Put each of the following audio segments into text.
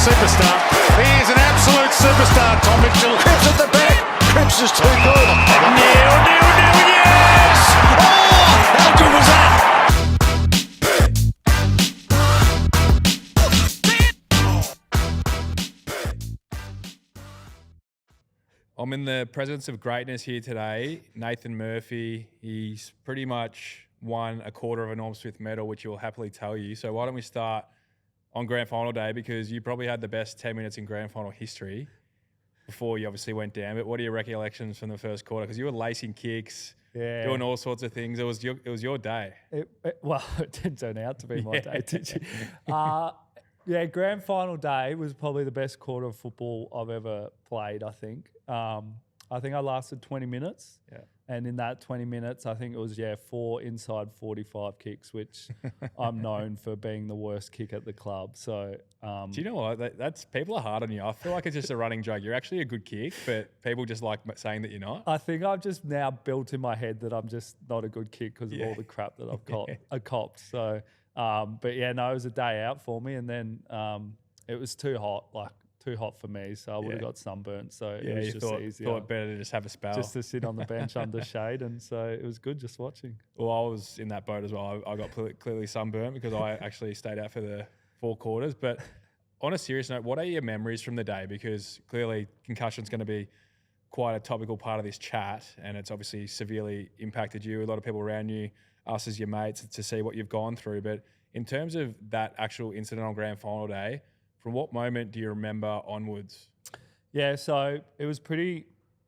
superstar. He is an absolute superstar, Tom Mitchell. Cripps at the back. Cripps is too good. Nil, yes! Oh, how good was that? I'm in the presence of greatness here today. Nathan Murphy, he's pretty much won a quarter of a Norm Smith medal, which he'll happily tell you. So why don't we start on grand final day, because you probably had the best 10 minutes in grand final history before you obviously went down. But what are your recollections from the first quarter? Because you were lacing kicks, doing all sorts of things. It was your day. Well, it didn't turn out to be my day, did you? Grand final day was probably the best quarter of football I've ever played, I think. I think I lasted 20 minutes. Yeah. And in that 20 minutes, I think it was, 4 inside 45 kicks, which I'm known for being the worst kick at the club. So, do you know what? That's people are hard on you. I feel like it's just a running joke. You're actually a good kick, but people just like saying that you're not. I think I've just now built in my head that I'm just not a good kick because of all the crap that I've copped. So, but yeah, no, it was a day out for me. And then it was too hot for me. So I would have got sunburnt. So it was just easier. Thought better to just have a spell. Just to sit on the bench under shade. And so it was good just watching. Well, I was in that boat as well. I got clearly sunburnt because I actually stayed out for the 4 quarters. But on a serious note, what are your memories from the day? Because clearly concussion's going to be quite a topical part of this chat, and it's obviously severely impacted you, a lot of people around you, us as your mates, to see what you've gone through. But in terms of that actual incident on grand final day, from what moment do you remember onwards? Yeah, so it was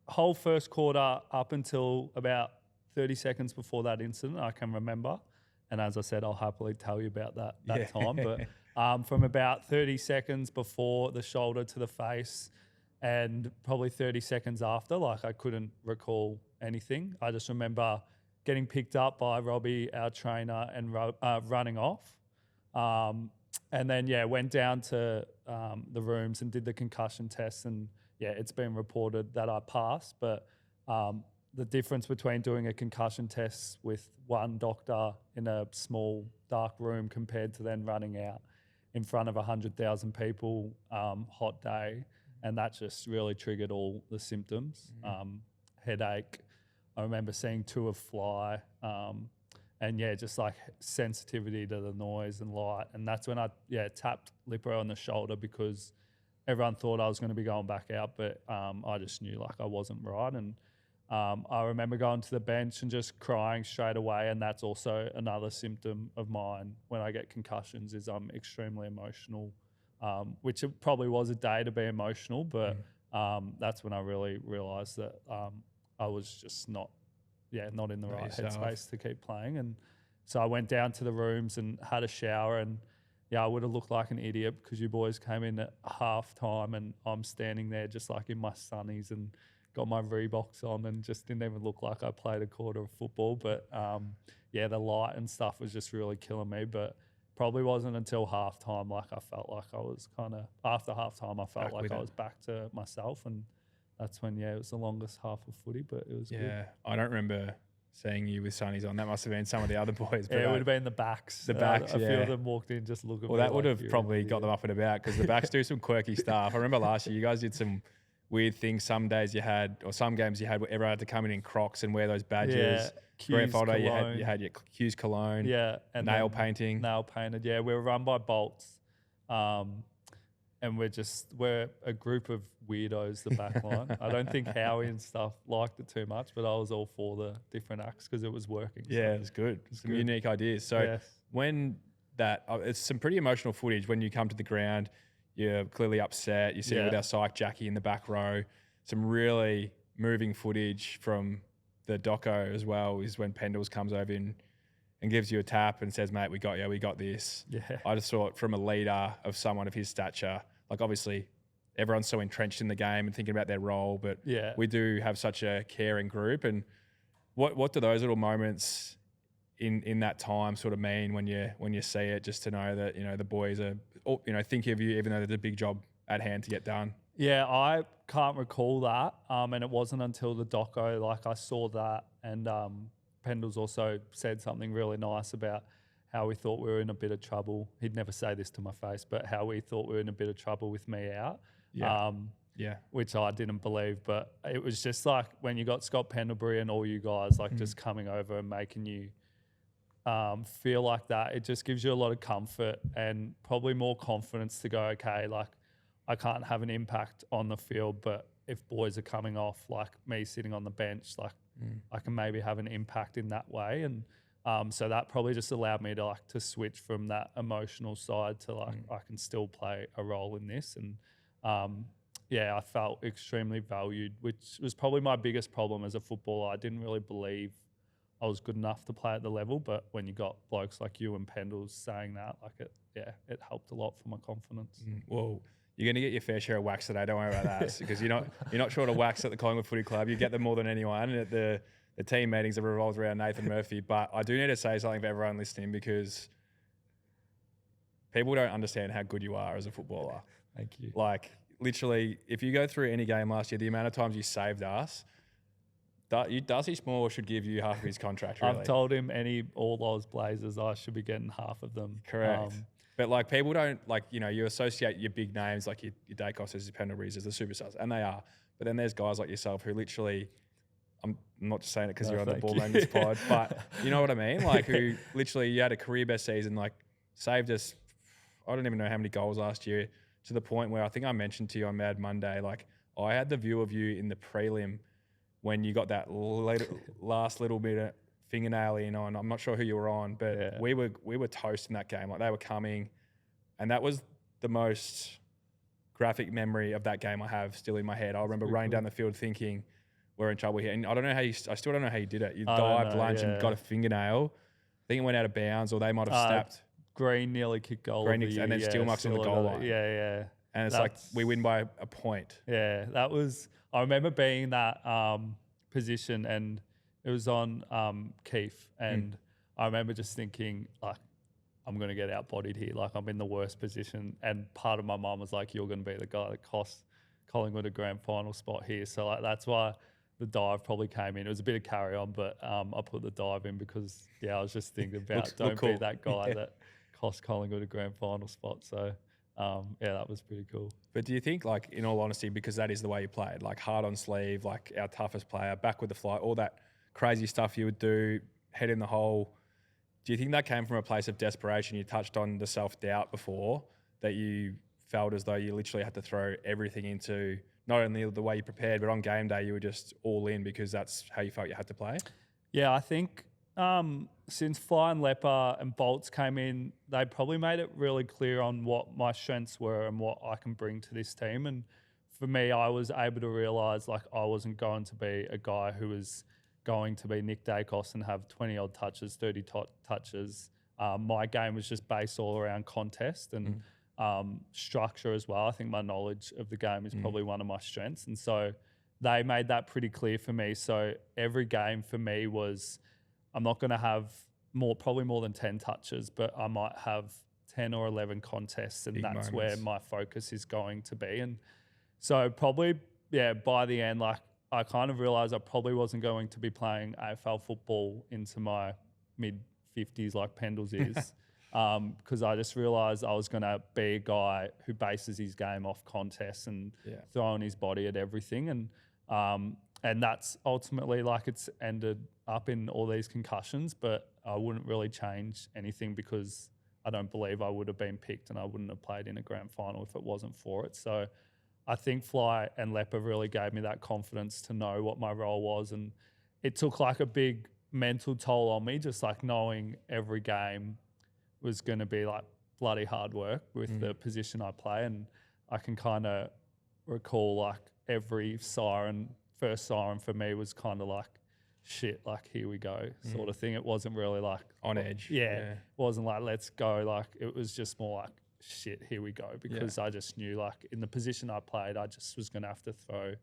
whole first quarter up until about 30 seconds before that incident, I can remember. And as I said, I'll happily tell you about that time. But from about 30 seconds before the shoulder to the face and probably 30 seconds after, I couldn't recall anything. I just remember getting picked up by Robbie, our trainer, and running off. And then, went down to the rooms and did the concussion test. And, it's been reported that I passed. But the difference between doing a concussion test with one doctor in a small, dark room compared to then running out in front of 100,000 people, hot day, and that just really triggered all the symptoms. Headache. I remember seeing 2 of fly. And just sensitivity to the noise and light. And that's when I tapped Lippo on the shoulder because everyone thought I was going to be going back out, but I just knew I wasn't right. And I remember going to the bench and just crying straight away. And that's also another symptom of mine when I get concussions is I'm extremely emotional, which it probably was a day to be emotional, but that's when I really realised that I was just not in the right headspace to keep playing. And so I went down to the rooms and had a shower, and I would have looked like an idiot because you boys came in at half time and I'm standing there just in my sunnies and got my Reeboks on and just didn't even look like I played a quarter of football. But the light and stuff was just really killing me. But probably wasn't until half time I felt like I was after half time I felt like I was back to myself, and that's when, it was the longest half of footy, but it was good. Yeah, I don't remember seeing you with sunnies on. That must have been some of the other boys. But it would have been the backs. The backs, a few of them walked in just looking. Well, that would have probably got them up and about because the backs do some quirky stuff. I remember last year you guys did some weird things. Some days you had, or some games you had, where everyone had to come in Crocs and wear those badges. Grand final day you had your Q's cologne. Yeah, and nail painting. Nail painted. Yeah, we were run by Bolts. And we're a group of weirdos, the back line. I don't think Howie and stuff liked it too much, but I was all for the different acts because it was working. Yeah, it was good. Some unique ideas. So when it's some pretty emotional footage when you come to the ground, you're clearly upset. You see with our psych Jackie in the back row. Some really moving footage from the doco as well is when Pendles comes over and gives you a tap and says, mate, we got you, we got this. Yeah. I just thought from a leader of someone of his stature, obviously everyone's so entrenched in the game and thinking about their role, but we do have such a caring group. And what do those little moments in that time sort of mean when you see it, just to know that, the boys are, thinking of you, even though there's a big job at hand to get done? Yeah, I can't recall that. And it wasn't until the doco, I saw that, and Pendles also said something really nice about how we thought we were in a bit of trouble. He'd never say this to my face, but how we thought we were in a bit of trouble with me out. Yeah. Which I didn't believe, but it was just like when you got Scott Pendlebury and all you guys like just coming over and making you feel like that, it just gives you a lot of comfort and probably more confidence to go, okay, like I can't have an impact on the field, but if boys are coming off, like me sitting on the bench, like I can maybe have an impact in that way. And so that probably just allowed me to like to switch from that emotional side to like I can still play a role in this. And I felt extremely valued, which was probably my biggest problem as a footballer. I didn't really believe I was good enough to play at the level, but when you got blokes like you and Pendles saying that, like it helped a lot for my confidence. Well, you're going to get your fair share of whacks today. Don't worry about that, because you're not short of whacks at the Collingwood Footy Club. You get them more than anyone. And at the team meetings have revolved around Nathan Murphy. But I do need to say something for everyone listening, because people don't understand how good you are as a footballer. Thank you. Like, literally, if you go through any game last year, the amount of times you saved us, Darcy Small should give you half of his contract, really. I've told him all those Blazers, I should be getting half of them. Correct. But like, people don't, like, you associate your big names like your Dacos, your Pendleburys as the superstars, and they are. But then there's guys like yourself who literally, I'm not just saying it because you're on the Ball Bangers pod, but you know what I mean? Like, who literally, you had a career best season, like saved us, I don't even know how many goals last year, to the point where I think I mentioned to you on Mad Monday, like I had the view of you in the prelim when you got that last little bit of fingernail in on. I'm not sure who you were on, but we were toast in that game. Like, they were coming, and that was the most graphic memory of that game I have still in my head. I remember running down the field thinking, we're in trouble here. And I don't know how I still don't know how you did it. You dived, lunged, and got a fingernail. I think it went out of bounds, or they might have snapped. Green nearly kicked goal. And then Steelmark's on the goal line. Yeah. And it's like we win by a point. Yeah, that was. I remember being in that position, and it was on Keith, and I remember just thinking, like, I'm going to get outbodied here. Like, I'm in the worst position, and part of my mum was like, "You're going to be the guy that cost Collingwood a grand final spot here." So like, that's why the dive probably came in. It was a bit of carry on, but I put the dive in because I was just thinking about don't be that guy that cost Collingwood a grand final spot. So. That was pretty cool. But do you think, like, in all honesty, because that is the way you played, like hard on sleeve, like our toughest player, back with the fly, all that crazy stuff you would do, head in the hole, do you think that came from a place of desperation? You touched on the self-doubt before, that you felt as though you literally had to throw everything into not only the way you prepared, but on game day you were just all in because that's how you felt you had to play? Yeah, I think since Fly and Leper and Bolts came in, they probably made it really clear on what my strengths were and what I can bring to this team. And for me, I was able to realise, like, I wasn't going to be a guy who was going to be Nick Dacos and have 20-odd touches, 30 touches. My game was just based all around contest and structure as well. I think my knowledge of the game is probably one of my strengths. And so they made that pretty clear for me. So every game for me was, I'm not going to have probably more than 10 touches, but I might have 10 or 11 contests, and that's where my focus is going to be. And so probably, by the end, like, I kind of realised I probably wasn't going to be playing AFL football into my mid-50s like Pendles is, because I just realised I was going to be a guy who bases his game off contests and throwing his body at everything. And that's ultimately, like, it's ended up in all these concussions, but I wouldn't really change anything because I don't believe I would have been picked and I wouldn't have played in a grand final if it wasn't for it. So I think Fly and Leper really gave me that confidence to know what my role was. And it took like a big mental toll on me, just like knowing every game was going to be like bloody hard work with the position I play. And I can kind of recall like every first siren for me was kind of like, shit, like, here we go sort of thing. It wasn't really like on edge. It wasn't like, let's go. Like, it was just more like, shit, here we go. Because I just knew, like, in the position I played, I just was going to have to throw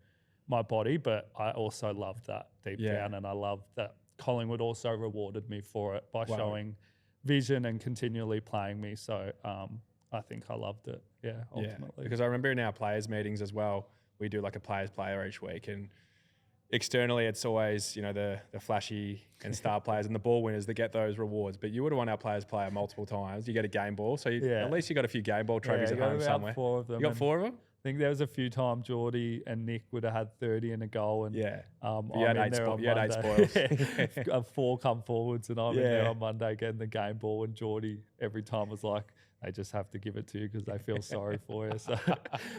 my body. But I also loved that deep down. And I loved that Collingwood also rewarded me for it by showing vision and continually playing me. So I think I loved it. Ultimately. Because I remember in our players meetings as well, we do like a players player each week, and externally it's always, the flashy and star players and the ball winners that get those rewards. But you would have won our players player multiple times. You get a game ball. So at least you got a few game ball trophies at I got home about somewhere. 4 of them. You got 4 of them? I think there was a few times Geordie and Nick would have had 30 in a goal. And You I'm had in 8 there on you had 8 Monday. spoils. I've 4 come forwards and I'm in there on Monday getting the game ball, and Geordie every time was like, they just have to give it to you because they feel sorry for you. So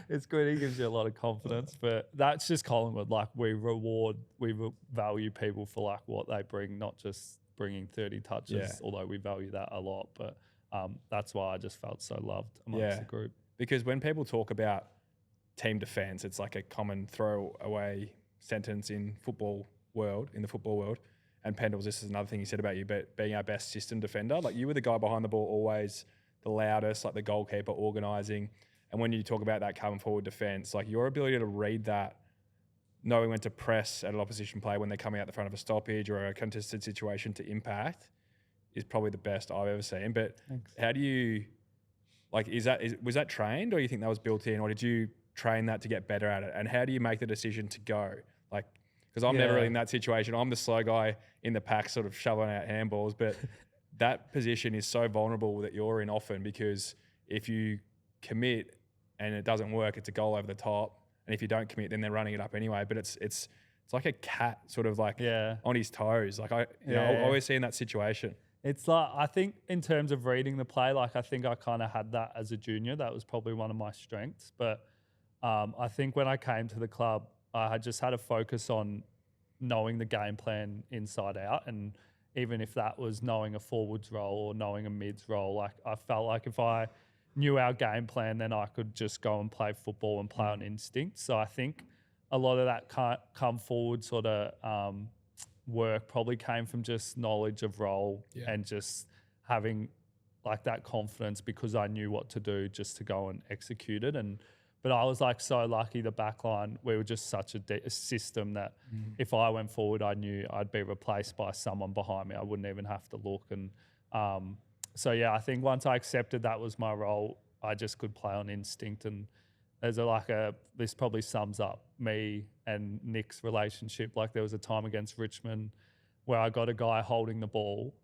it's good. He gives you a lot of confidence. But that's just Collingwood. Like, we value people for like what they bring, not just bringing 30 touches, although we value that a lot. But that's why I just felt so loved amongst the group. Because when people talk about team defense, it's like a common throwaway sentence in the football world. And Pendles, this is another thing he said about you, but being our best system defender. Like, you were the guy behind the ball always, the loudest, like the goalkeeper organising. And when you talk about that coming forward defence, like your ability to read that, knowing when to press at an opposition player when they're coming out the front of a stoppage or a contested situation to impact, is probably the best I've ever seen. But how do you, like, was that trained, or you think that was built in, or did you train that to get better at it? And how do you make the decision to go? Like, because I'm never really in that situation. I'm the slow guy in the pack sort of shoveling out handballs, but that position is so vulnerable that you're in often, because if you commit and it doesn't work, it's a goal over the top. And if you don't commit, then they're running it up anyway. But it's like a cat sort of like on his toes. Like I always see in that situation. It's like, I think in terms of reading the play, like I think I kind of had that as a junior. That was probably one of my strengths. But I think when I came to the club, I just had a focus on knowing the game plan inside out. And even if that was knowing a forwards role or knowing a mids role, like I felt like if I knew our game plan, then I could just go and play football and play on instinct. So I think a lot of that come forward sort of work probably came from just knowledge of role and just having like that confidence, because I knew what to do just to go and execute it. But I was like so lucky, the back line, we were just such a system that if I went forward, I knew I'd be replaced by someone behind me. I wouldn't even have to look. And so, I think once I accepted that was my role, I just could play on instinct. And there's this probably sums up me and Nick's relationship. Like, there was a time against Richmond where I got a guy holding the ball.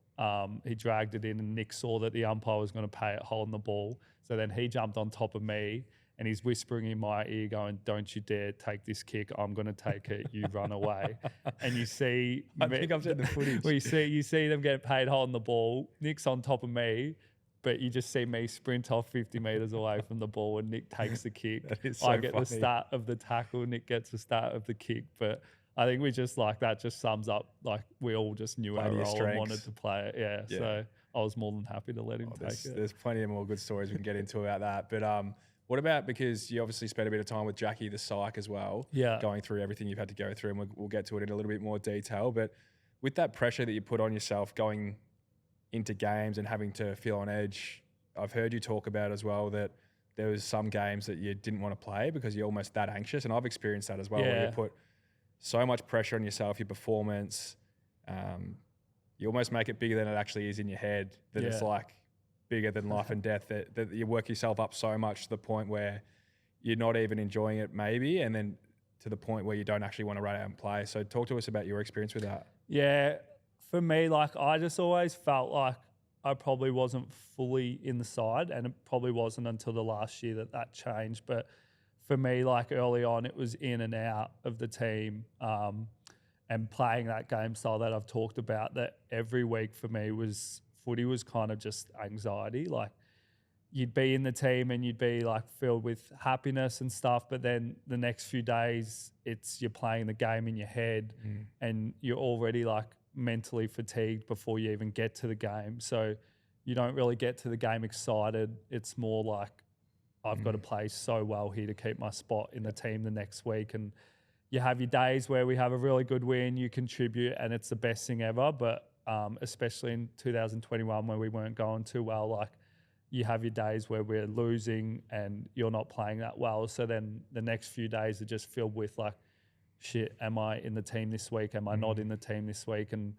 He dragged it in and Nick saw that the umpire was going to pay it holding the ball. So then he jumped on top of me and he's whispering in my ear going, "Don't you dare take this kick. I'm going to take it. You run away." And you see... I think I've seen the footage. Well, you see them get paid holding the ball. Nick's on top of me, but you just see me sprint off 50 metres away from the ball and Nick takes the kick. That is so I get funny. the start of the tackle. Nick gets the start of the kick. But I think we just like that just sums up, like, we all just knew our role and wanted to play it. Yeah. So I was more than happy to let him take it. There's plenty of more good stories we can get into about that. But what about, because you obviously spent a bit of time with Jackie the psych as well, going through everything you've had to go through, and we'll get to it in a little bit more detail. But with that pressure that you put on yourself going into games and having to feel on edge, I've heard you talk about as well that there was some games that you didn't want to play because you're almost that anxious. And I've experienced that as well, where you put so much pressure on yourself, your performance, you almost make it bigger than it actually is in your head, that it's like bigger than life and death, that you work yourself up so much to the point where you're not even enjoying it maybe, and then to the point where you don't actually want to run out and play. So talk to us about your experience with that. Yeah, for me, like, I just always felt like I probably wasn't fully in the side, and it probably wasn't until the last year that changed. But for me, like, early on, it was in and out of the team, and playing that game style that I've talked about, that every week for me footy was kind of just anxiety. Like, you'd be in the team and you'd be like filled with happiness and stuff, but then the next few days you're playing the game in your head and you're already like mentally fatigued before you even get to the game. So you don't really get to the game excited. It's more like, I've got to play so well here to keep my spot in the team the next week. And you have your days where we have a really good win, you contribute, and it's the best thing ever. But especially in 2021 where we weren't going too well, like, you have your days where we're losing and you're not playing that well. So then the next few days are just filled with like, shit, am I in the team this week? Am I not in the team this week? And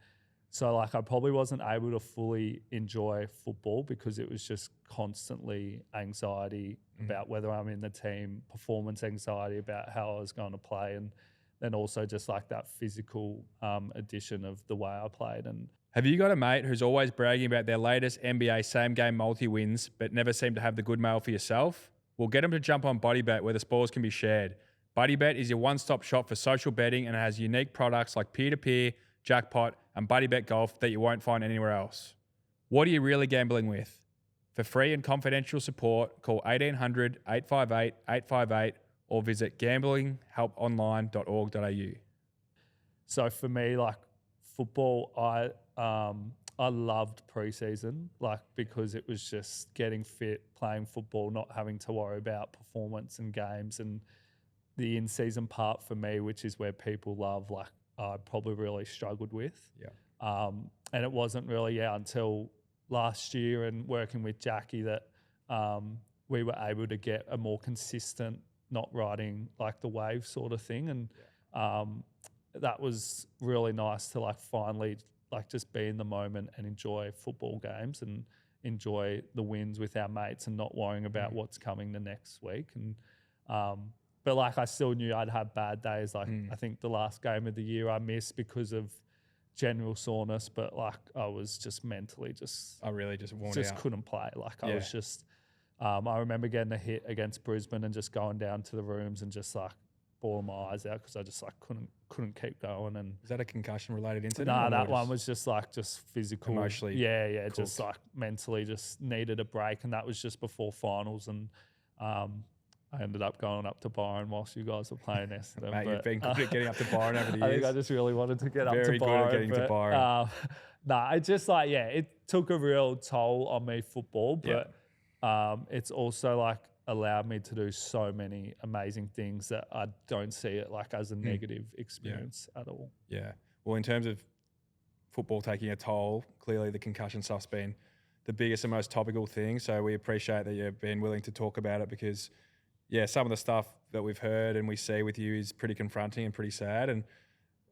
so, like, I probably wasn't able to fully enjoy football because it was just constantly anxiety about whether I'm in the team, performance anxiety about how I was going to play. And then also just like that physical addition of the way I played. And Have you got a mate who's always bragging about their latest NBA same-game multi-wins but never seem to have the good mail for yourself? Well, get them to jump on BuddyBet where the spoils can be shared. BuddyBet is your one-stop shop for social betting and it has unique products like peer-to-peer, jackpot, and BuddyBet Golf that you won't find anywhere else. What are you really gambling with? For free and confidential support, call 1800-858-858 or visit gamblinghelponline.org.au. so for me, like football, I loved preseason, like because it was just getting fit, playing football, not having to worry about performance and games, and the in-season part for me, which is where people love, like I probably really struggled with. Yeah. And it wasn't really until last year and working with Jackie that we were able to get a more consistent, not riding like the wave sort of thing, and that was really nice to like finally like just be in the moment and enjoy football games and enjoy the wins with our mates and not worrying about what's coming the next week. And but like I still knew I'd have bad days. Like I think the last game of the year I missed because of general soreness, but like I was just mentally I really just worn just out. couldn't play. Like I was just I remember getting a hit against Brisbane and just going down to the rooms and just like bawling my eyes out because I just like couldn't keep going. And Is that a concussion related incident? nah, that one was just physical, emotionally yeah, just like mentally just needed a break, and that was just before finals. And I ended up going up to Byron whilst you guys were playing Essendon. Mate, but, you've been good at getting up to Byron over the years. I think I just really wanted to get up Very to good at Byron. getting to Byron. Nah, it just like, it took a real toll on me, football, but it's also like allowed me to do so many amazing things that I don't see it like as a negative experience at all. Yeah. Well, in terms of football taking a toll, clearly the concussion stuff's been the biggest and most topical thing. So we appreciate that you've been willing to talk about it because, some of the stuff that we've heard and we see with you is pretty confronting and pretty sad. And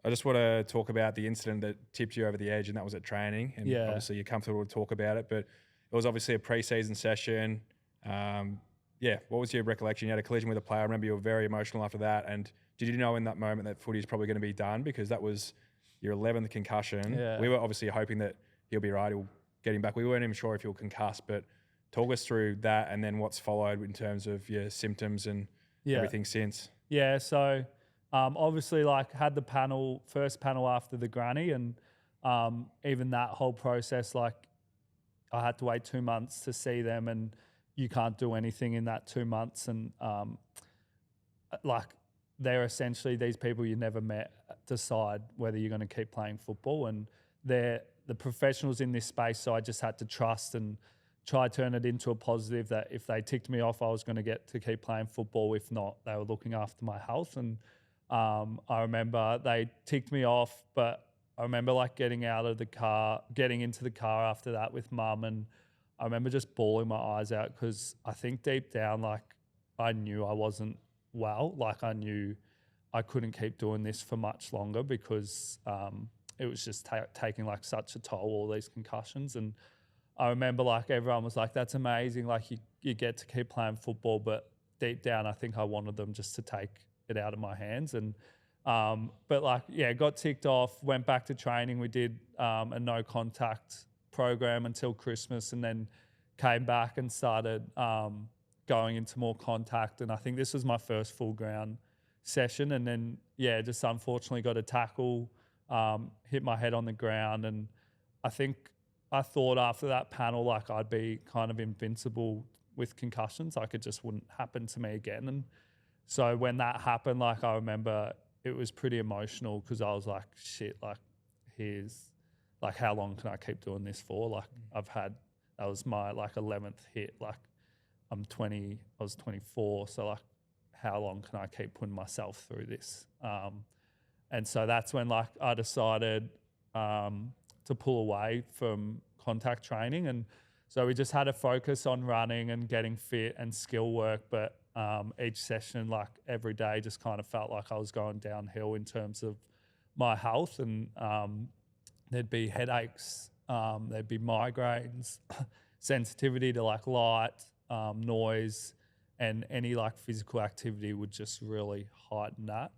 I just want to talk about the incident that tipped you over the edge, and that was at training. And obviously you're comfortable to talk about it, but it was obviously a pre-season session. What was your recollection? You had a collision with a player. I remember you were very emotional after that. And did you know in that moment that footy is probably going to be done because that was your 11th concussion? Yeah. We were obviously hoping that he'll be right. He'll get him back. We weren't even sure if he'll concuss, but talk us through that and then what's followed in terms of your symptoms and everything since. Yeah, so obviously like had the first panel after the granny, and even that whole process, like I had to wait 2 months to see them, and you can't do anything in that 2 months. And like they're essentially these people you never met decide whether you're going to keep playing football, and they're the professionals in this space. So I just had to trust and try to turn it into a positive that if they ticked me off, I was going to get to keep playing football. If not, they were looking after my health. And I remember they ticked me off, but I remember like getting into the car after that with mum, and I remember just bawling my eyes out because I think deep down, like I knew I wasn't well. Like I knew I couldn't keep doing this for much longer because it was just taking like such a toll, all these concussions. And I remember like everyone was like, that's amazing. Like you get to keep playing football, but deep down, I think I wanted them just to take it out of my hands. And, but like, got ticked off, went back to training. We did a no contact program until Christmas, and then came back and started going into more contact. And I think this was my first full ground session. And then, just unfortunately got a tackle, hit my head on the ground. And I thought after that panel, like I'd be kind of invincible with concussions. Like it just wouldn't happen to me again. And so when that happened, like I remember it was pretty emotional because I was like, shit, like here's like, how long can I keep doing this for? Like that was my like 11th hit. Like I was 24. So like, how long can I keep putting myself through this? And so that's when like I decided, to pull away from contact training. And so we just had to focus on running and getting fit and skill work. But each session, like every day, just kind of felt like I was going downhill in terms of my health. And there'd be headaches, there'd be migraines, sensitivity to like light, noise, and any like physical activity would just really heighten that.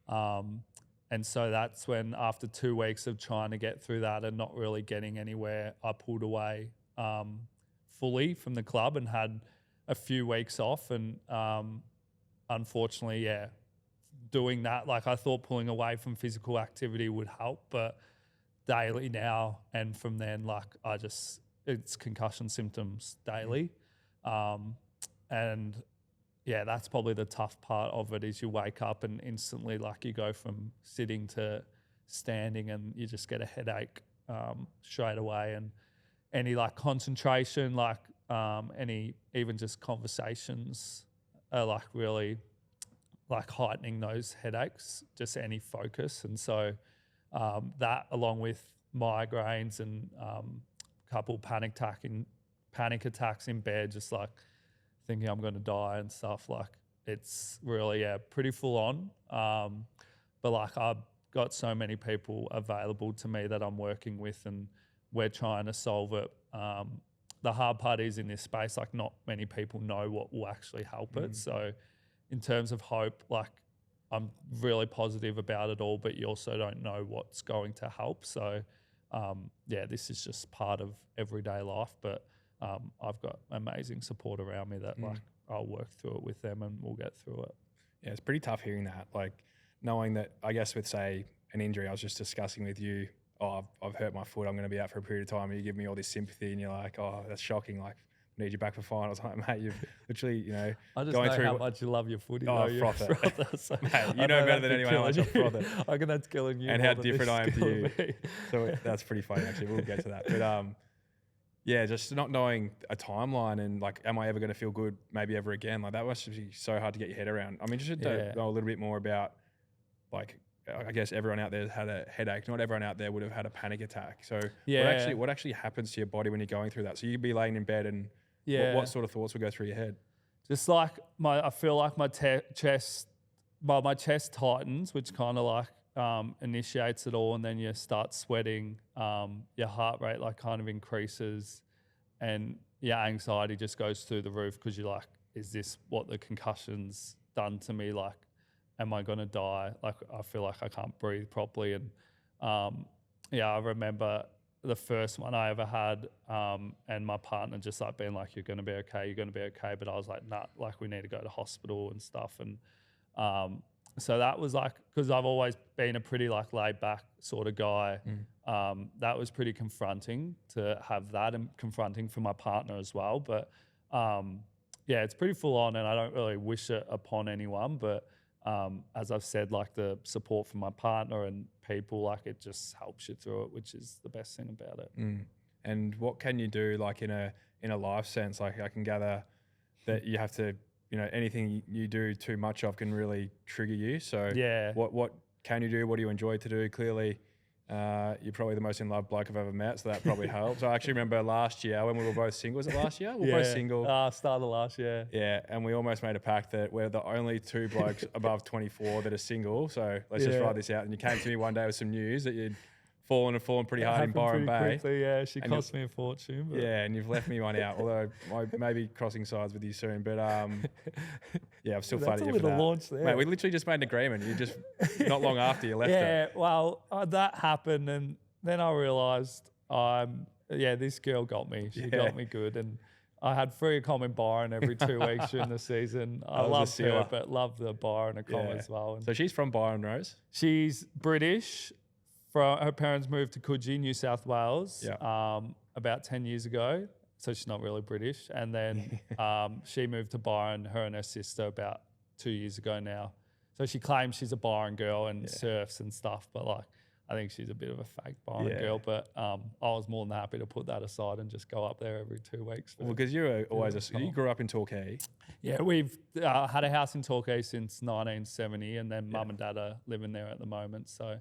And so that's when, after 2 weeks of trying to get through that and not really getting anywhere, I pulled away fully from the club and had a few weeks off. And unfortunately, doing that, like, I thought pulling away from physical activity would help, but daily now and from then, like, it's concussion symptoms daily. And yeah, that's probably the tough part of it, is you wake up and instantly, like, you go from sitting to standing and you just get a headache straight away. And any, like, concentration, like any even just conversations are, like, really, like, heightening those headaches, just any focus. And so that, along with migraines and a couple panic attacks in bed, just like thinking I'm going to die and stuff, like, it's really, pretty full on. But, like, I've got so many people available to me that I'm working with, and we're trying to solve it. The hard part is, in this space, like, not many people know what will actually help it. So in terms of hope, like, I'm really positive about it all, but you also don't know what's going to help. So this is just part of everyday life. But I've got amazing support around me that like, I'll work through it with them and we'll get through it. Yeah, it's pretty tough hearing that. Like, knowing that, I guess, with, say, an injury, I was just discussing with you, I've hurt my foot, I'm going to be out for a period of time, and you give me all this sympathy, and you're like, oh, that's shocking. Like, need you back for finals. Like, mate, you've literally, I just going know through how much you love your footy. Oh, froth it. So mate, you know better than anyone how much I froth it. I reckon that's killing you. And how different I am to you. So that's pretty funny, actually. We'll get to that. But just not knowing a timeline and, like, am I ever going to feel good maybe ever again? Like, that must be so hard to get your head around. I mean, just to know a little bit more about, like, I guess everyone out there has had a headache. Not everyone out there would have had a panic attack. So what actually happens to your body when you're going through that? So you'd be laying in bed and what sort of thoughts would go through your head? Just like I feel like my chest tightens, which kind of like initiates it all, and then you start sweating. Your heart rate like kind of increases, and your anxiety just goes through the roof because you're like, is this what the concussion's done to me? Like, am I going to die? Like, I feel like I can't breathe properly. And I remember the first one I ever had, and my partner just like being like, you're going to be okay, you're going to be okay. But I was like, nah, like, we need to go to hospital and stuff. And so that was like, because I've always been a pretty like laid back sort of guy. That was pretty confronting to have that, and confronting for my partner as well. But it's pretty full on, and I don't really wish it upon anyone. But as I've said, like, the support from my partner and people, like, it just helps you through it, which is the best thing about it. And what can you do, like, in a life sense? Like, I can gather that you have to, anything you do too much of can really trigger you. So what can you do? What do you enjoy to do? Clearly, you're probably the most in love bloke I've ever met, so that probably helps. I actually remember last year when we were both single. Was it last year? We were both single. Start of last year. Yeah, and we almost made a pact that we're the only two blokes above 24 that are single. So let's just ride this out. And you came to me one day with some news that you'd fallen pretty hard in Byron Bay. Quickly, she cost me a fortune. But. Yeah, and you've left me one out, although I may be crossing sides with you soon. But I'm still flattered you for that. Launch there. Mate, we literally just made an agreement. You just, not long after you left it. Yeah, well, that happened, and then I realised, this girl got me. She got me good, and I had free accom in Byron every 2 weeks during the season. I love her, but love the Byron accom as well. And so she's from Byron, Rose? She's British. Her parents moved to Coogee, New South Wales, about 10 years ago. So she's not really British. And then she moved to Byron, her and her sister, about 2 years ago now. So she claims she's a Byron girl and surfs and stuff. But like, I think she's a bit of a fake Byron girl. But I was more than happy to put that aside and just go up there every 2 weeks. Well, because you were always you grew up in Torquay. Yeah, we've had a house in Torquay since 1970, and then mum and dad are living there at the moment. So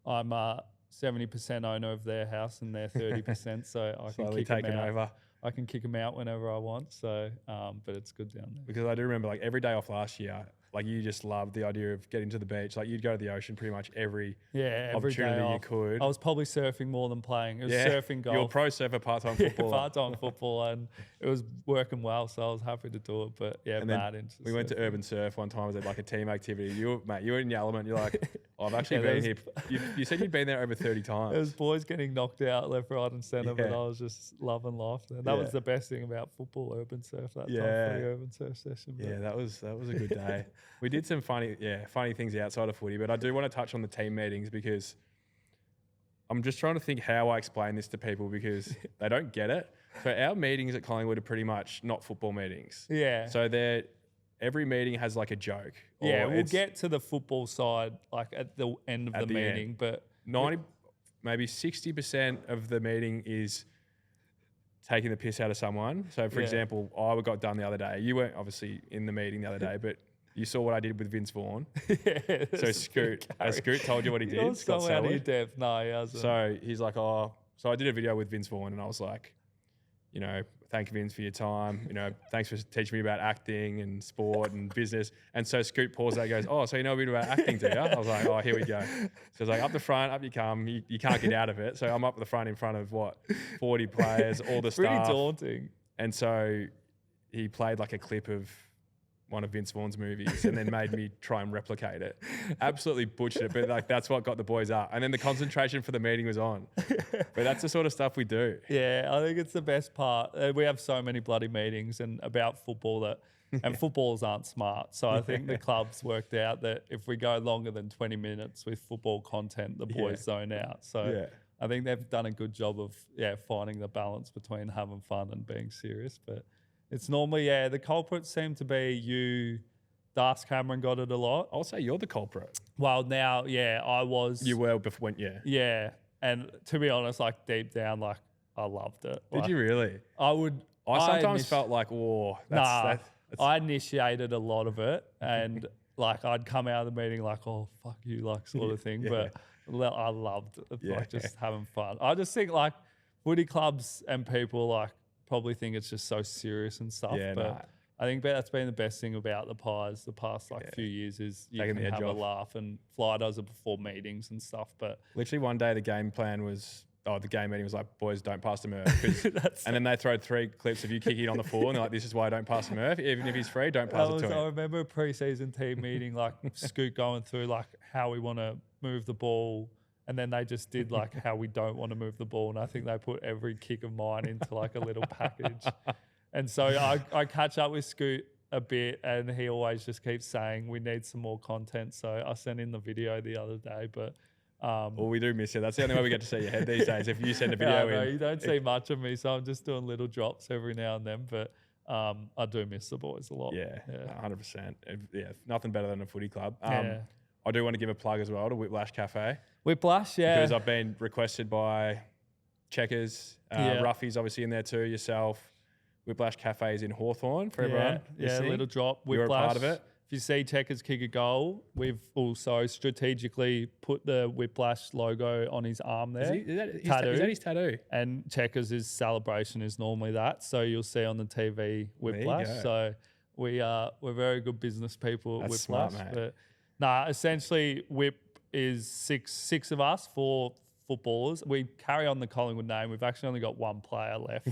I'm 70% owner of their house and they're 30%, so I can kick them out. Over. I can kick them out whenever I want. So, but it's good down there. Because I do remember, like, every day off last year, like you just loved the idea of getting to the beach. Like you'd go to the ocean pretty much every every opportunity day you off. could. I was probably surfing more than playing. It was surfing, golf. You're a pro surfer, part-time footballer. Part-time football, and it was working well, so I was happy to do it. But yeah, And mad then into we went to surfing. Urban Surf one time as like a team activity. You were in your element. You're like, I've actually Yeah, been there here. You said you'd been there over 30 times. There was boys getting knocked out left, right, and centre, but Yeah. I was just loving life there. That was Yeah. the best thing about football, urban surf. That time Yeah. for the urban surf session. But Yeah, that was a good day. We did some funny things outside of footy, but I do want to touch on the team meetings because I'm just trying to think how I explain this to people because they don't get it. So our meetings at Collingwood are pretty much not football meetings. yeah, So every meeting has like a joke. yeah, or we'll it's get to the football side like at the end of At the the end. meeting, but 90, maybe 60% of the meeting is taking the piss out of someone. So, for Yeah. example, I got done the other day. You weren't obviously in the meeting the other day, but you saw what I did with Vince Vaughn. So Scoot told you what he did. You're so Scott out of your Selwood. depth. No, he hasn't. So he's like, so I did a video with Vince Vaughn and I was like, thank you, Vince, for your time. Thanks for teaching me about acting and sport and business. And so Scoot paused there and goes, so you know a bit about acting, do you? I was like, here we go. So it's like, up the front, up you come. You can't get out of it. So I'm up the front in front of 40 players, all the pretty staff. daunting. And so he played like a clip of one of Vince Vaughn's movies and then made me try and replicate it. Absolutely butchered it, but like that's what got the boys up. And then the concentration for the meeting was on. But that's the sort of stuff we do. Yeah, I think it's the best part. We have so many bloody meetings and about football and footballers aren't smart. So I think the club's worked out that if we go longer than 20 minutes with football content, the boys zone out. So I think they've done a good job of finding the balance between having fun and being serious. But it's normally, the culprits seem to be you. Das Cameron got it a lot. I'll say you're the culprit. Well, now, I was. You were before, Yeah. And to be honest, like deep down, like I loved it. Did Like, you really? I sometimes felt like, I initiated a lot of it, and like I'd come out of the meeting like, oh fuck you, like sort of thing. But I loved it, like just having fun. I just think like footy clubs and people like probably think it's just so serious and stuff. Yeah, but nah. I think that's been the best thing about the Pies the past few years is you Taking can the edge have a off. laugh, and Fly does it before meetings and stuff. But Literally one day the game plan was, the game meeting was like, boys, don't pass to Murph. 'Cause- and then they throw 3 clips of you kicking on the floor and they're like, this is why I don't pass to Murph. Even if he's free, don't pass it to I him. remember a pre-season team meeting, like Scoot going through like how we want to move the ball, and then they just did like how we don't want to move the ball, and I think they put every kick of mine into like a little package. And so I catch up with Scoot a bit, and he always just keeps saying we need some more content. So I sent in the video the other day, but Well, we do miss you. That's the only way we get to see your head these days. If you send a video no, in. you don't see much of me, so I'm just doing little drops every now and then. But I do miss the boys a lot. Yeah, 100%. Yeah, nothing better than a footy club. Yeah. I do want to give a plug as well to Whiplash Cafe Whiplash, because I've been requested by Checkers, Yeah. Ruffy's obviously in there too, yourself. Whiplash Cafe is in Hawthorn for everyone. Yeah, listening. little drop. You're a Whiplash. part of it. If you see Checkers kick a goal, we've also strategically put the Whiplash logo on his arm there. Is that his Tattoo. is that his tattoo? And Checkers' celebration is normally that. So you'll see on the TV Whiplash. go. So we're very good business people at That's Whiplash. smart, mate. But essentially Whip is six of us, 4 footballers. We carry on the Collingwood name. We've actually only got 1 player left.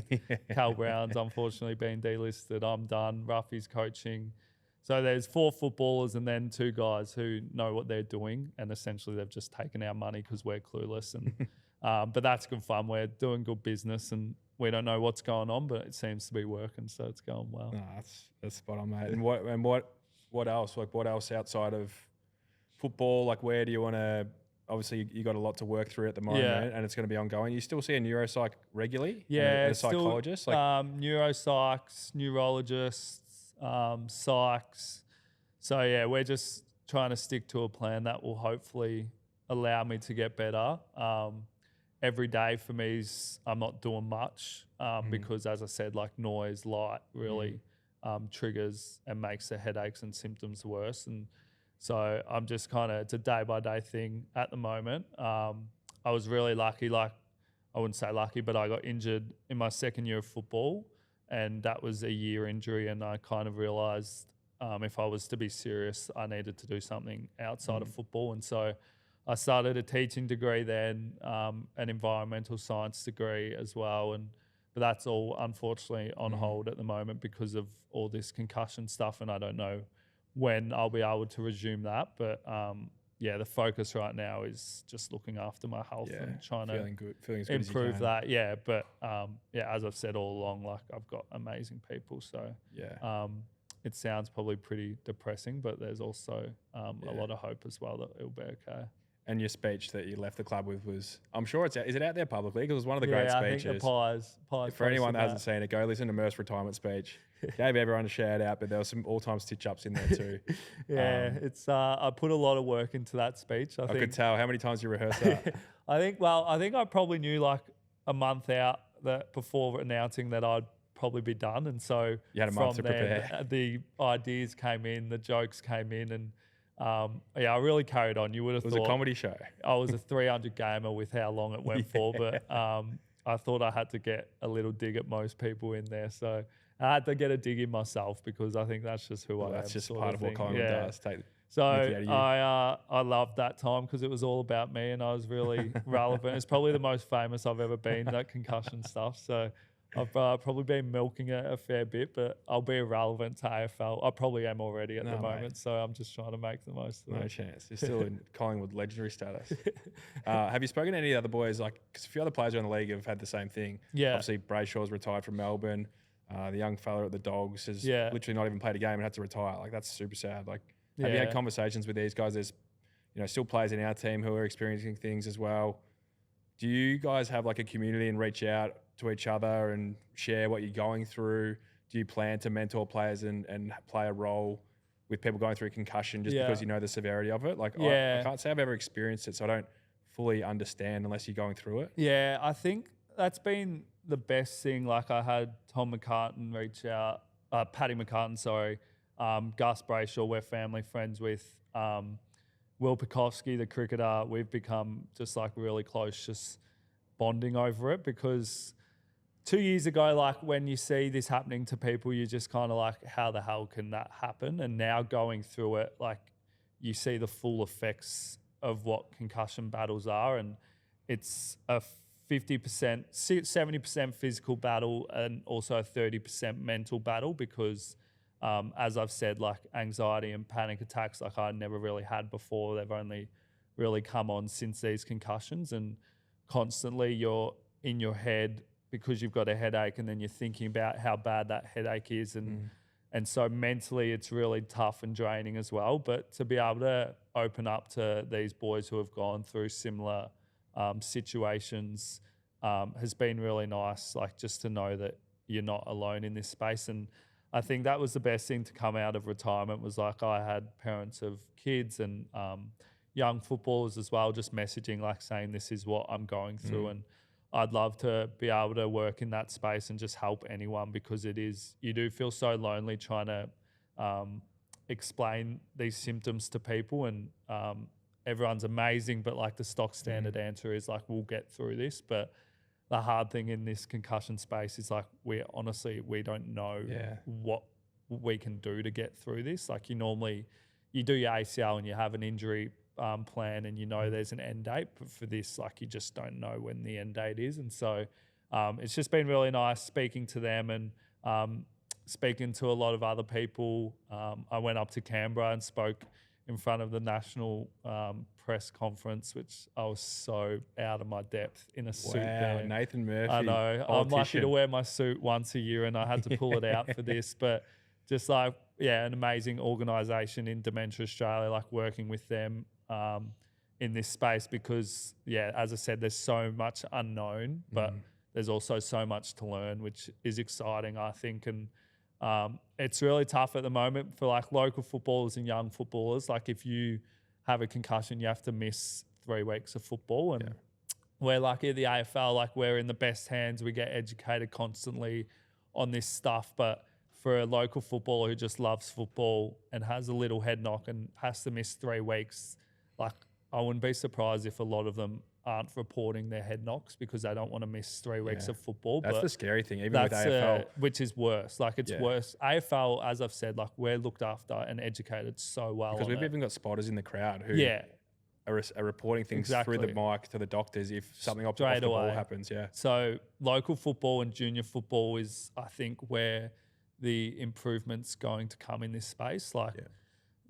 Cal Brown's unfortunately been delisted. I'm done. Ruffy's coaching. So there's 4 footballers and then 2 guys who know what they're doing, and essentially they've just taken our money because we're clueless. And but that's good fun. We're doing good business, and we don't know what's going on, but it seems to be working, so it's going well. No, that's spot on, mate. And what else? Like what else outside of football? Like where do you want to? Obviously, you got a lot to work through at the moment, and it's going to be ongoing. You still see a neuropsych regularly? Yeah, and a psychologist. still, neuropsychs, neurologists, psychs. So yeah, we're just trying to stick to a plan that will hopefully allow me to get better. Every day for me is I'm not doing much because, as I said, like noise, light really triggers and makes the headaches and symptoms worse. And so I'm just it's a day by day thing at the moment. I was really lucky, I wouldn't say lucky, but I got injured in my second year of football, and that was a year injury. And I kind of realised if I was to be serious, I needed to do something outside of football. And so I started a teaching degree then, an environmental science degree as well. But that's all unfortunately on hold at the moment because of all this concussion stuff. And I don't know when I'll be able to resume that. But the focus right now is just looking after my health and trying to feeling as good improve as you can. that. Yeah. But as I've said all along, like I've got amazing people. So it sounds probably pretty depressing, but there's also a lot of hope as well that it'll be okay. And your speech that you left the club with was, I'm sure it's out. Is it out there publicly? Because it was one of the great I speeches. think the Pies For anyone that posted hasn't seen it, go listen to Mer's retirement speech. Gave everyone a shout out, but there was some all-time stitch-ups in there too. It's I put a lot of work into that speech. I think, could tell. How many times you rehearsed that? I think I probably knew like a month out that before announcing that I'd probably be done. And so You had a month to prepare. The ideas came in, the jokes came in, and I really carried on. You would have thought It was a comedy show. I was a 300 gamer with how long it went for, but I thought I had to get a little dig at most people in there. So I had to get a dig in myself because I think that's just who I am. That's just part of what Collingwood does. So I loved that time because it was all about me and I was really relevant. It's probably the most famous I've ever been, that concussion stuff. So I've probably been milking it a fair bit, but I'll be irrelevant to AFL. I probably am already at the moment, mate. so I'm just trying to make the most of it. No chance. You're still in Collingwood legendary status. Have you spoken to any other boys? Like, because a few other players around the league have had the same thing. Yeah. Obviously, Brayshaw's retired from Melbourne. The young fella at the Dogs has literally not even played a game and had to retire. Like, that's super sad. Like, have you had conversations with these guys? There's, still players in our team who are experiencing things as well. Do you guys have like a community and reach out to each other and share what you're going through? Do you plan to mentor players and play a role with people going through concussion just because you know the severity of it? Like, I can't say I've ever experienced it, so I don't fully understand unless you're going through it. Yeah, I think that's been the best thing. Like I had Tom McCartan reach out, Paddy McCartan, sorry, Gus Brayshaw, we're family friends with, Will Pekowski, the cricketer. We've become just like really close, just bonding over it because 2 years ago, like when you see this happening to people, you're just kind of like, how the hell can that happen? And now going through it, like you see the full effects of what concussion battles are. And it's a 50%, 70% physical battle and also a 30% mental battle because as I've said, like anxiety and panic attacks, like I never really had before. They've only really come on since these concussions, and constantly you're in your head because you've got a headache and then you're thinking about how bad that headache is. And so mentally it's really tough and draining as well. But to be able to open up to these boys who have gone through similar situations has been really nice, like just to know that you're not alone in this space. And I think that was the best thing to come out of retirement was like I had parents of kids and young footballers as well, just messaging like saying this is what I'm going through. And I'd love to be able to work in that space and just help anyone because you do feel so lonely trying to explain these symptoms to people and everyone's amazing, but like the stock standard answer is like, we'll get through this. But the hard thing in this concussion space is like, we don't know what we can do to get through this. Like you do your ACL and you have an injury plan and you know there's an end date, but for this, like you just don't know when the end date is. And so it's just been really nice speaking to them and speaking to a lot of other people. I went up to Canberra and spoke in front of the national press conference, which I was so out of my depth in a suit there. Nathan Murphy. I know. I'm lucky to wear my suit once a year and I had to pull it out for this. But just like, an amazing organisation in Dementia Australia, like working with them in this space because, as I said, there's so much unknown, but there's also so much to learn, which is exciting, I think. And it's really tough at the moment for like local footballers and young footballers. Like if you have a concussion, you have to miss 3 weeks of football. And we're lucky at the AFL, like we're in the best hands. We get educated constantly on this stuff. But for a local footballer who just loves football and has a little head knock and has to miss 3 weeks, like I wouldn't be surprised if a lot of them aren't reporting their head knocks because they don't want to miss 3 weeks of football. That's but the scary thing, even with AFL. which is worse. Like it's worse. AFL, as I've said, like we're looked after and educated so well. Because on we've it. even got spotters in the crowd who are reporting things through the mic to the doctors if something off the ball happens. Yeah. So local football and junior football is, I think, where the improvement's going to come in this space. Like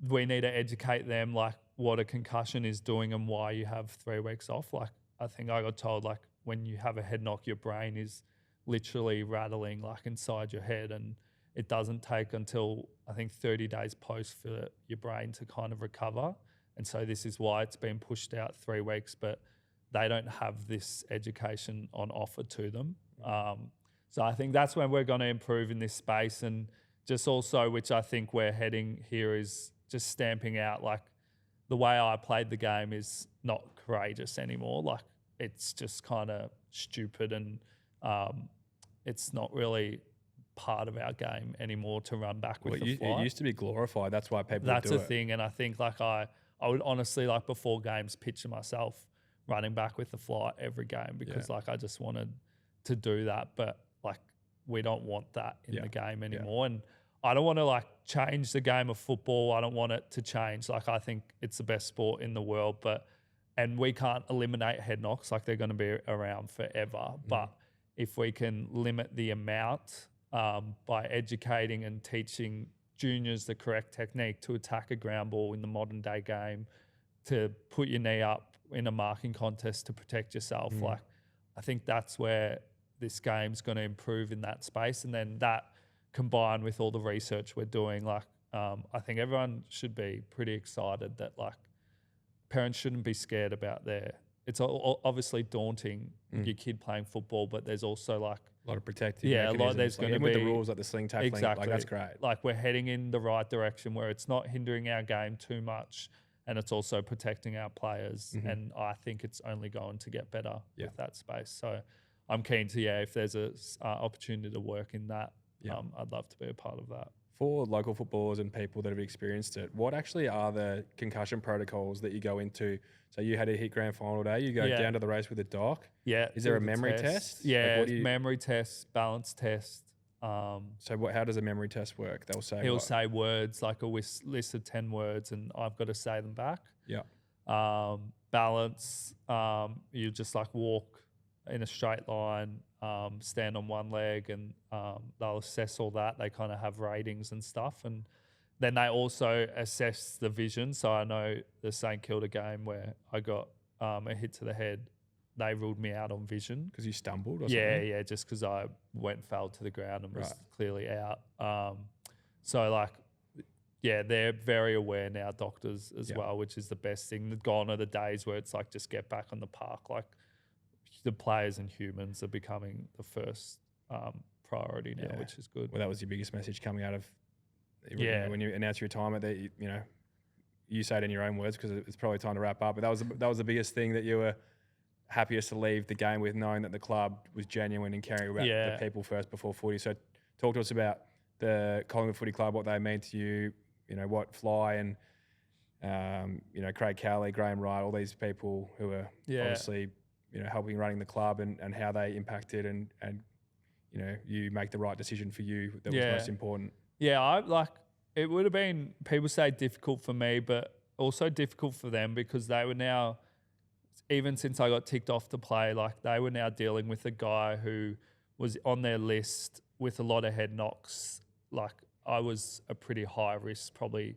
we need to educate them, like what a concussion is doing and why you have 3 weeks off. Like I think I got told, like when you have a head knock, your brain is literally rattling like inside your head, and it doesn't take until I think 30 days post for your brain to kind of recover. And so this is why it's been pushed out 3 weeks, but they don't have this education on offer to them. So I think that's when we're going to improve in this space. And just also, which I think we're heading here, is just stamping out like the way I played the game is not courageous anymore. Like it's just kind of stupid, and it's not really part of our game anymore to run back with the flight. It used to be glorified. That's why people do it. That's a thing. And I think like I would honestly, like before games, picture myself running back with the flight every game because like I just wanted to do that. But like we don't want that in the game anymore. And I don't want to like change the game of football. I don't want it to change. Like I think it's the best sport in the world, and we can't eliminate head knocks. Like they're going to be around forever. But if we can limit the amount by educating and teaching juniors the correct technique to attack a ground ball in the modern day game, to put your knee up in a marking contest to protect yourself. Like I think that's where this game's going to improve in that space. And then that combined with all the research we're doing, like I think everyone should be pretty excited that like parents shouldn't be scared about it's obviously daunting, your kid playing football, but there's also like a lot of protective there's going to be with the rules like the sling tackling. Exactly. Like that's great. Like we're heading in the right direction where it's not hindering our game too much, and it's also protecting our players. And I think it's only going to get better with that space. So I'm keen to if there's a opportunity to work in that, I'd love to be a part of that. For local footballers and people that have experienced it, what actually are the concussion protocols that you go into? So you had a hit grand final day, you go down to the race with a doc. Yeah. Is there a memory test? Yeah, like memory test, balance test. So how does a memory test work? He'll say words, like a list of 10 words, and I've got to say them back. Yeah. Balance, you just like walk in a straight line, stand on one leg, and they'll assess all that. They kind of have ratings and stuff. And then they also assess the vision. So I know the St Kilda game where I got a hit to the head, they ruled me out on vision. Because you stumbled or something? Yeah, just because I went and fell to the ground and was clearly out. So like, they're very aware now, doctors as well, which is the best thing. Gone are the days where it's like, just get back on the park. Like the players and humans are becoming the first priority now, which is good. Well, that was your biggest message coming out of when you announced your retirement, that you say it in your own words because it's probably time to wrap up. But that was the biggest thing that you were happiest to leave the game with, knowing that the club was genuine in caring about the people first before footy. So talk to us about the Collingwood Footy Club, what they mean to you, what Fly and Craig Cowley, Graham Wright, all these people who are obviously helping running the club, and how they impacted and you make the right decision for you that was most important. Yeah, it would have been, people say difficult for me, but also difficult for them because they were now, even since I got ticked off to play, like they were now dealing with a guy who was on their list with a lot of head knocks. Like I was a pretty high risk probably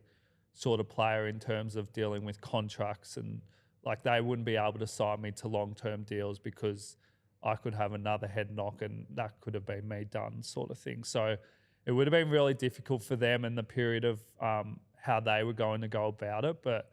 sort of player in terms of dealing with contracts, and like they wouldn't be able to sign me to long-term deals because I could have another head knock and that could have been me done sort of thing. So it would have been really difficult for them in the period of how they were going to go about it. But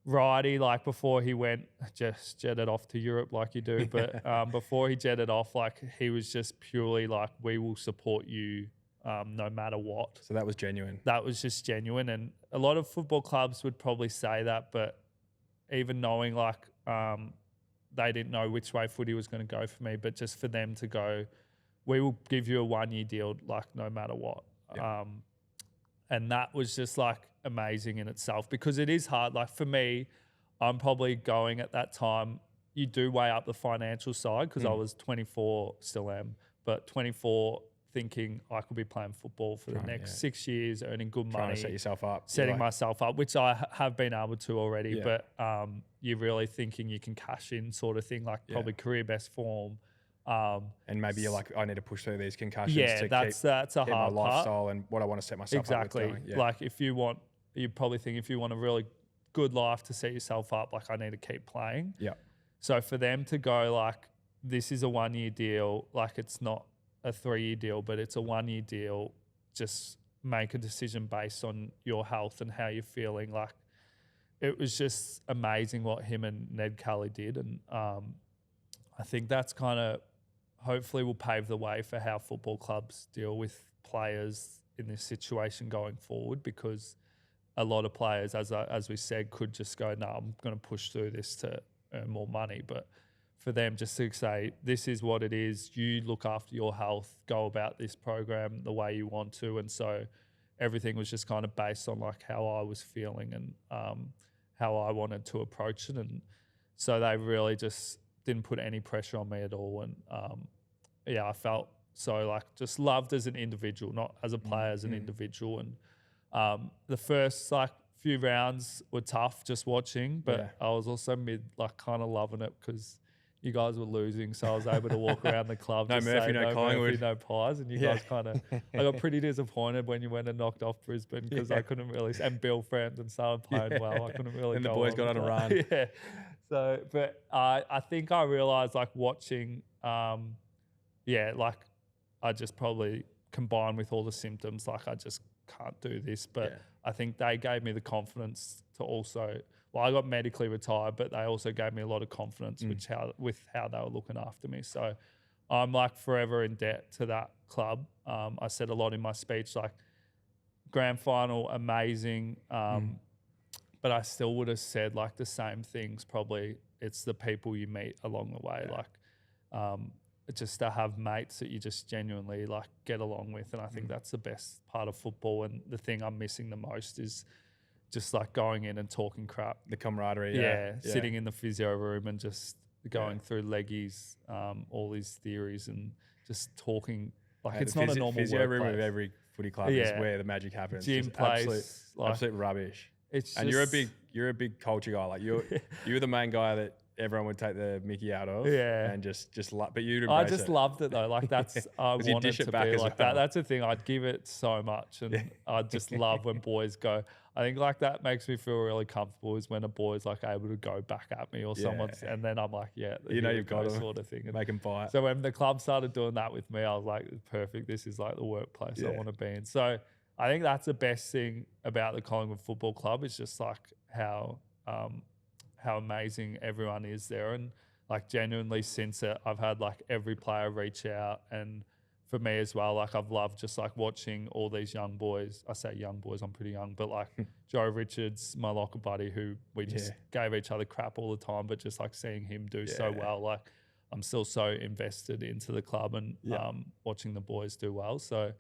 Righty, like before he went, just jetted off to Europe like you do. But before he jetted off, like he was just purely like, we will support you no matter what. So that was genuine. That was just genuine. And a lot of football clubs would probably say that, but even knowing like they didn't know which way footy was going to go for me, but just for them to go, we will give you a 1-year deal, like no matter what. Yeah. And that was just like amazing in itself because it is hard. Like for me, I'm probably going at that time, you do weigh up the financial side because I was 24, still am, but 24 thinking I could be playing football for the next 6 years, earning good Trying money. to set yourself up. Setting myself up, which I have been able to already, Yeah. but you're really thinking you can cash in sort of thing, like probably career best form. And maybe you're like, I need to push through these concussions Yeah, to that's a keep my hard part. lifestyle and what I want to set myself up with doing. Yeah. Like you probably think if you want a really good life to set yourself up, like I need to keep playing. Yeah. So for them to go like, this is a 1 year deal, like it's not a 3 year deal, but it's a 1 year deal, just make a decision based on your health and how you're feeling. Like it was just amazing what him and Ned Kelly did. And I think that's kind of hopefully will pave the way for how football clubs deal with players in this situation going forward, because a lot of players, as we said, could just go, no, I'm going to push through this to earn more money. But for them just to say, this is what it is, you look after your health, go about this program the way you want to. And so everything was just kind of based on like how I was feeling and how I wanted to approach it. And so they really just didn't put any pressure on me at all. And I felt so like just loved as an individual, not as a player, as an individual. And the first like few rounds were tough just watching, but I was also kind of loving it because you guys were losing, so I was able to walk around the club. No Murphy, no Collingwood. Murphy, no Pies, and you guys kind of. I got pretty disappointed when you went and knocked off Brisbane because I couldn't really. And Bill Frampton started playing well. I couldn't really. And the boys got on a run. Yeah. So, but I think I realised like watching, like I just probably combined with all the symptoms, like I just can't do this. But I think they gave me the confidence to also. Well, I got medically retired, but they also gave me a lot of confidence with how they were looking after me. So I'm like forever in debt to that club. I said a lot in my speech, like grand final, amazing. But I still would have said like the same things. Probably it's the people you meet along the way. Like just to have mates that you just genuinely like get along with. And I think that's the best part of football. And the thing I'm missing the most is just like going in and talking crap. The camaraderie. Sitting in the physio room and just going through leggies, all these theories and just talking. Like it's not a normal physio workplace. room of every footy club is where the magic happens. Gym place. Absolute rubbish. It's and you're a big culture guy. Like you're the main guy that everyone would take the mickey out of. Yeah. And but you'd I just loved it though. Like that's I wanted to be like that. That's the thing. I'd give it so much, and I just love when boys go. I think like that makes me feel really comfortable is when a boy's like able to go back at me or someone's, and then I'm like, you've got them, sort of thing. And make them fight. So when the club started doing that with me, I was like, perfect. This is like the workplace I want to be in. So I think that's the best thing about the Collingwood Football Club is just like how amazing everyone is there. And like genuinely since it, I've had like every player reach out, and for me as well, like I've loved just like watching all these young boys. I say young boys, I'm pretty young, but like Joe Richards, my locker buddy, who we just gave each other crap all the time, but just like seeing him do so well, like I'm still so invested into the club and watching the boys do well. So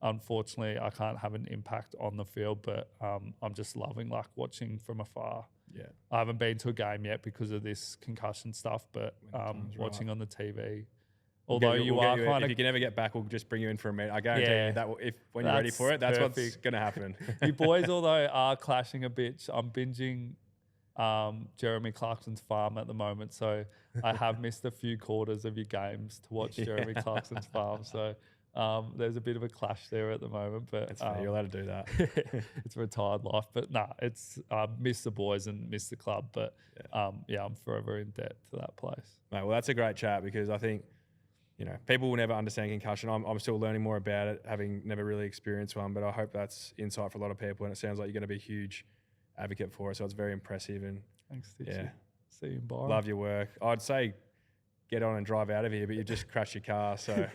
unfortunately, I can't have an impact on the field, but I'm just loving like watching from afar. Yeah, I haven't been to a game yet because of this concussion stuff, but watching on the TV. Although if you can ever get back, we'll just bring you in for a minute. I guarantee you that when you're ready for it, that's what's going to happen. You boys, although are clashing a bit, I'm binging Jeremy Clarkson's Farm at the moment, so I have missed a few quarters of your games to watch Jeremy Clarkson's Farm. So there's a bit of a clash there at the moment, but it's fair. You're allowed to do that. It's a retired life, but it's miss the boys and miss the club, but I'm forever in debt to that place. Mate, well, that's a great chat because I think. People will never understand concussion. I'm still learning more about it, having never really experienced one, but I hope that's insight for a lot of people. And it sounds like you're going to be a huge advocate for it. So it's very impressive. And thanks, Stitchy. See you in Byron. Love your work. I'd say get on and drive out of here, but you just crashed your car. So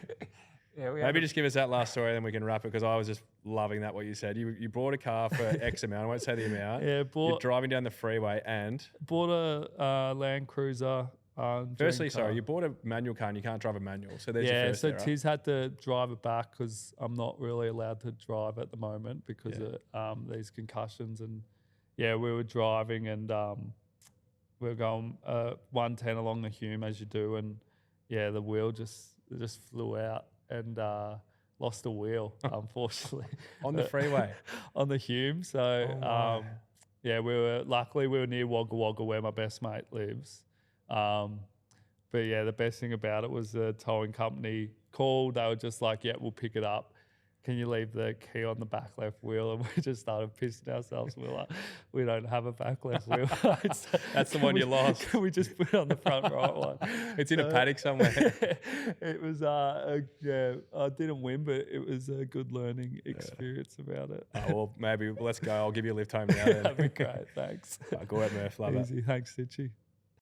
maybe just give us that last story, then we can wrap it. Because I was just loving that, what you said. You bought a car for X amount. I won't say the amount. You're driving down the freeway and bought a Land Cruiser. Firstly, sorry, you bought a manual car and you can't drive a manual. So there's your first so there, right? Tiz had to drive it back because I'm not really allowed to drive at the moment because of these concussions. And we were driving and we were going 110 along the Hume as you do, and yeah, the wheel just flew out and lost the wheel, unfortunately. On the freeway? On the Hume. So, yeah, luckily we were near Wagga Wagga where my best mate lives. But yeah, the best thing about it was the towing company called. They were just like, yeah, we'll pick it up. Can you leave the key on the back left wheel? And we just started pissing ourselves. We were like, we don't have a back left wheel. That's the one you lost. Can we just put it on the front right one? It's in a paddock somewhere. It was, yeah, I didn't win, but it was a good learning experience about it. Oh, well, maybe let's go. I'll give you a lift home now then. That'd be great. Thanks. Go out, Murph. Love it. Easy. Thanks, Stitchy.